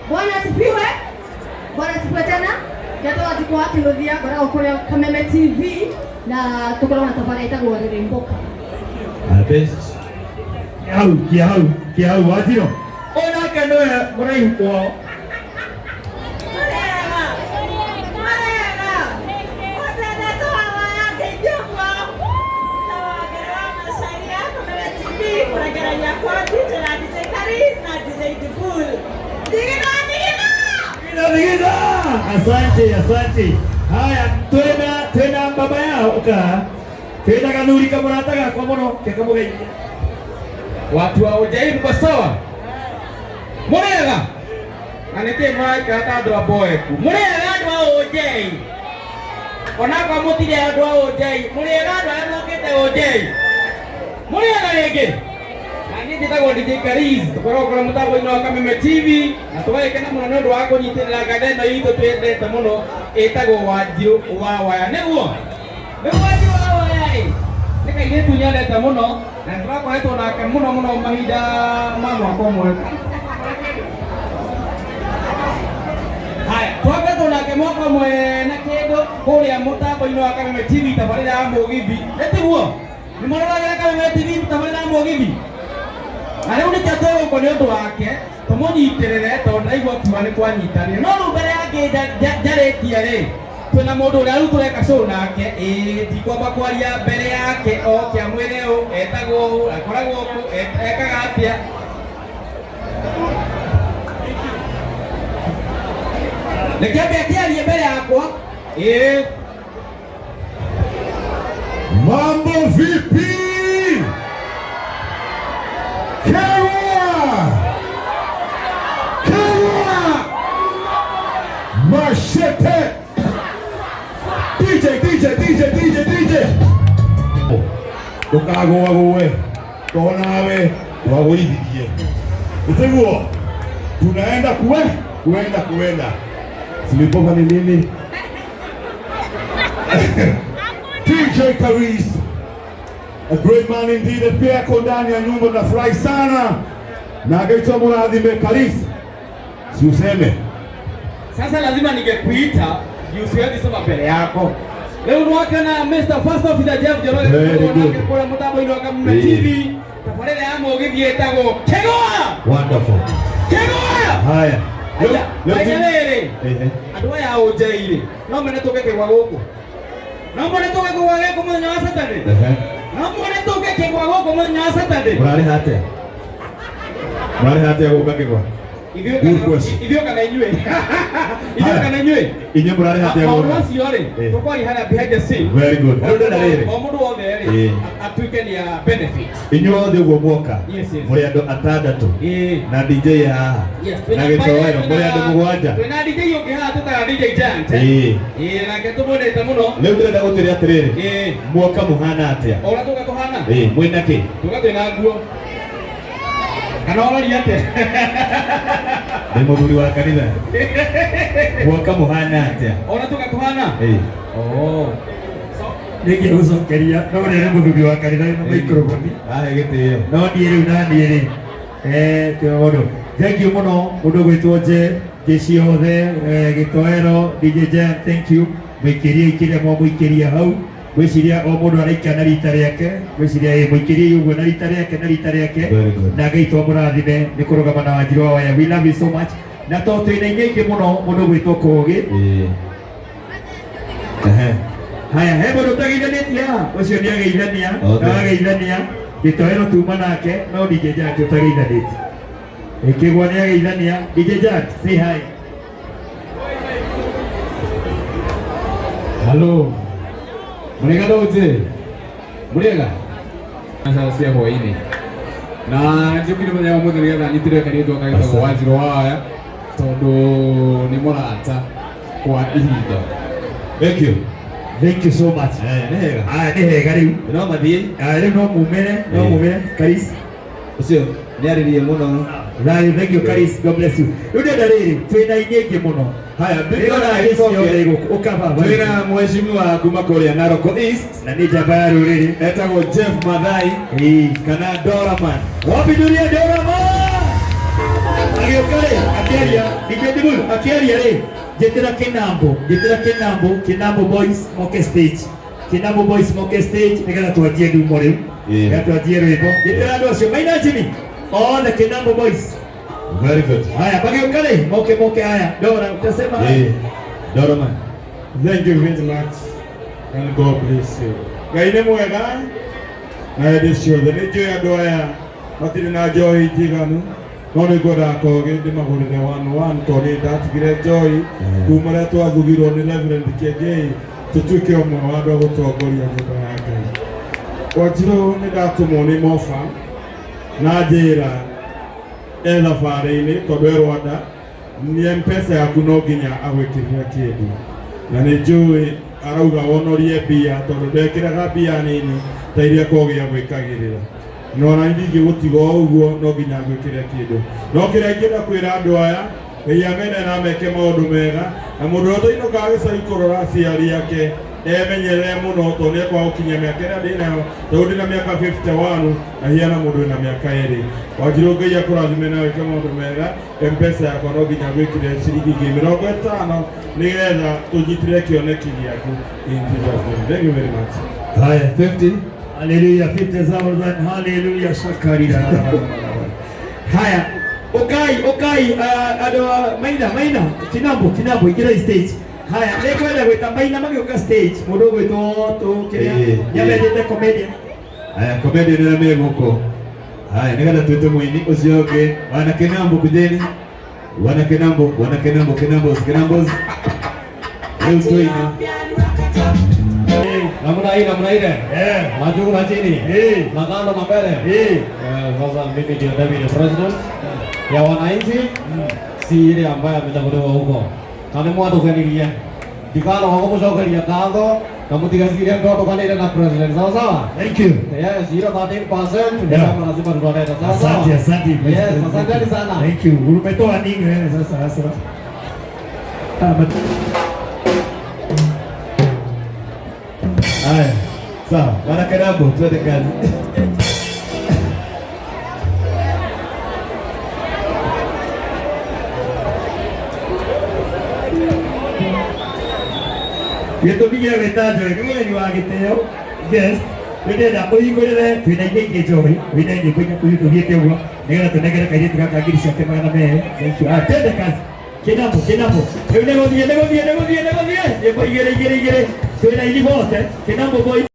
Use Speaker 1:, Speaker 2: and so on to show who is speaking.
Speaker 1: Bwana asifiwe. Bwana asifiwe tena. Jato wajikuwa kilodia kwa ukule Kameme TV na tukolo na tafara itakuwa mboka.
Speaker 2: Albest. Kiau wajiro. Ona kanoya murai kwa. Asante. Haya, twena baba yao uka. Twena kanuri kamurataga kwa mono kekamuge. Watu wa ujai mko sawa? Murega. Anete mai kata ndo boy ku. Murega ndo ujai. Ona kwa mutire ndo ujai. Murega ndo anokete ujai. Murega lege. Ani nditagwo DJ Karis tukorwo mutambo ino wa Kameme TV na tugaikena muno ni undu wa kunyitirira gadeno itu twendete muno itagwo Wanjiru wa waya niguo Wanjiru wa waya ni kaire tunyendete muno na turakoretwo nake muno mahinda ma mwaka umwe. Haya twakoretwo nake mwaka umwe na kindu kuria mutambo ino wa Kameme TV tabarira ya Mugithi etiguo ni muroragira Kameme TV tabarira ya Mugithi. Ari uri katoyo ko nyondo wake tumunyitirire to ndaigwa kiwa ni kwanyitani no ru mbere yake jaretia ri twina mundu uri aru tureka show nake ndikwamba kwaria mbere yake o kia mwire u etagwo akoragwo ku ekaga atia Nikiambia kiarie mbere yakwa
Speaker 3: mambo vipi? Machete DJ Tukagowe tonawe wagoidhie Uteguo tunaenda kuenda Silipoka ni nini? DJ Karis, a great man indeed. Pia ako ndani ya nyumba, nafurahi sana na agaitwa Muradhime Karis. Si useme
Speaker 2: sasa lazima ningekuita usiwezi sema mbele yako. Leo mwaka na Mr. First Officer Jeff Joroge kwa mutambo ino wa Kameme TV. Tafarele ya Mugithi etagwo Kegoa.
Speaker 3: Wonderful.
Speaker 2: Kegoa.
Speaker 3: Haya.
Speaker 2: Lele. Andũ aya ũnjeire. No mene tũgeke gwa gũkũ. No mene tũgeke gwa gũkũ mũthenya wa Saturday. No mene tũgeke gwa gũkũ mũthenya wa Saturday.
Speaker 3: Mũrarĩ hate gũka Kegwa.
Speaker 2: Ithio kana inyue
Speaker 3: Inye murare hate
Speaker 2: gũka. Maũndũ acio rĩ tũkwari harĩa behind the scene.
Speaker 3: Very good.
Speaker 2: O mũndũ wothe rĩ atuĩke ni ya benefit.
Speaker 3: Inyuothe ũguo muoka mũrĩ andũ atandatũ na DJ haha na gĩtoero mũrĩ andũ mũgwanja.
Speaker 2: Twĩna DJ ũngĩ haha tũtaga DJ Giant. Nake tũmwendete mũno.
Speaker 3: Rĩu ndĩrenda gũtũĩria atĩrĩrĩ muoka mũhana atĩa?
Speaker 2: Ũrĩa tũgakũhana
Speaker 3: mwĩna kĩ?
Speaker 2: Tũgatwĩna nguo kana ũroria atĩa?
Speaker 3: Nĩ mũthuri wa kanitha. Muoka mũhana atĩa?
Speaker 2: Ũrĩa tũgakũhana?
Speaker 3: Nĩngĩ gũcokeria no nĩ mũthuri wa kanitha na microphone. Gĩtĩo. No niĩ rĩu na niĩ rĩ tũndũ thank you mũno mũndũ gwĩtwo nje ciothe gĩtoero DJ Giant, thank you mũikĩrie ikĩrĩa mũikĩria hau gwĩciria o mũndũ araika na rita rĩake gwĩciria mũikĩrie ũguo na rita rĩake na Ngai mũrathime nĩ kũrũgama na Wanjiru wa waya. We love you so much na to twĩna inya ingĩ mũno mũndũ gwĩtwo Kũgĩ. Haya he mũndũ ũtageithanĩtie ũcio nĩ ageithania na ageithania gĩtoero tuma nake no DJ Giant ũtageithanĩtie. Kĩgwa nĩ ageithania. DJ Giant, say hi.
Speaker 2: Hello. Murega doje. Murega. Sasa cia hwaini. Na njukire muthenya wa muthuri getha nyitire kanitwa kagitagwo Wanjiru wa waya tondu ni murata kwa ihinda.
Speaker 3: Thank you so much. Nĩ hega rĩu.
Speaker 2: No mathie.
Speaker 3: Rĩu no mumere Karis.
Speaker 2: Ucio nĩ aririe muno.
Speaker 3: Thank you Karis, God bless you. Rĩu ndĩrenda rĩrĩ twĩna inya ingĩ mũno. Haya twĩna mheshimiwa kuma kũrĩa Narok East na nĩ njamba ya rũrĩrĩ etagwo Jeff Mathai kana Doraman. Wapi dunia Doraman? agĩũka-rĩ akĩaria Ingĩthimuru akĩaria-rĩ njĩtĩra Kinambo boys moke stage. Kinambo boys moke stage nĩgetha twanjie ndumo rĩu. Nĩgetha twanjie rwĩmbo. Njĩtĩra andũ acio Maina Jimmy. All the Kinambo boys.
Speaker 2: Very good.
Speaker 3: Haya magĩũka-rĩ moke haya. Dora utasema.
Speaker 2: Dora man.
Speaker 4: Thank you very much and God bless you. Ngai nĩ mwega na hĩndĩ ciothe. Nĩ njũĩ andũ aya matirĩ na njohi njiganu, no nĩ ngwendaga kogĩ ndĩmagũrĩre 1 tondũ nĩ ndatigire njohi kuma rĩrĩa twathugirwo nĩ Reverend Kĩengei tũtuĩke ũmwe wa andũ a gũtongoria nyũmba ya Ngai. Wanjirũ nĩ ndatũmwo nĩ Mofa na njĩra thabarĩ-inĩ tondũ e Rwanda nĩ M-Pesa yaku no nginya agwĩkĩrĩre kĩndũ, na nĩ njũĩ arauga wonorie mbia tondũ ndekĩraga mbia nini ta iria kogĩ agwĩkagĩrĩra, no na ndingĩgũtiga ũguo no nginya ngwĩkĩre kĩndũ. No kĩrĩa ingĩenda kwĩra andũ aya Ngai amene na meke maũndũ mega, na mũndũ ũrĩa ũtainũkaga gĩcagi kũrora aciari ake emenyerere mũno tondũ nĩekwaga gũkinyia mĩaka ĩrĩa ndĩ nayo, tondũ ndĩ na mĩaka 51 na hiana mũndũ wĩna mĩaka 2. Wanjirũ Ngai akũrathime na wĩke maũndũ mega. M-Pesa yakwa no nginya gwĩkĩre ciringi 50 nĩgetha tũnyitire kĩoneki gĩaku. Thank you very much.
Speaker 3: Haya 50. Haleluya 50,000. Haleluya shakarira. Haya Okai andũ Maina Kinambo ingĩra stage. Haya nĩngwenda gwĩta Maina magĩũka stage mũndũ ũgwĩtwo kĩrĩa nyamendete comedian.
Speaker 2: Haya comedian nĩ me gũkũ. Haya nĩgetha twĩte mũini ũcio ũngĩ wana Kinambo kujeni. Wana Kinambo Kinambos. Leo tuina.
Speaker 5: Namna ile. Na juu na chini. Na kando na mbele. Sasa mimi ndio David president ya wananchi, si ile ambaye amechaguliwa huko. Kama mwatukaniria dikano wako mshokeria kando na mutigaziria ndoto kanile na president. Sawa.
Speaker 3: Thank you.
Speaker 5: Yes, 0.13% ndio lazima tutaleta. Sawa.
Speaker 3: Asante.
Speaker 5: Yes, asante sana.
Speaker 3: Thank you. Umetoa nini wewe sasa?
Speaker 2: Haya. Sawa. Wana Kinambo twende kazi.
Speaker 3: Gĩtũmi gĩa gwĩta Njohi nĩ mũgeni wa gĩtĩo guest. Twendenda ũhingũrĩre twĩna inya Njohi wĩna nyĩmbo inya tũthiĩte ũguo nĩgetha tũnengere kairĩtu gaka ngiri ciake 200. Thank you. Twende kazi. Kinambo rĩu nĩgũthiĩ nyĩmbo igĩrĩ twĩna inibote Kinambo boys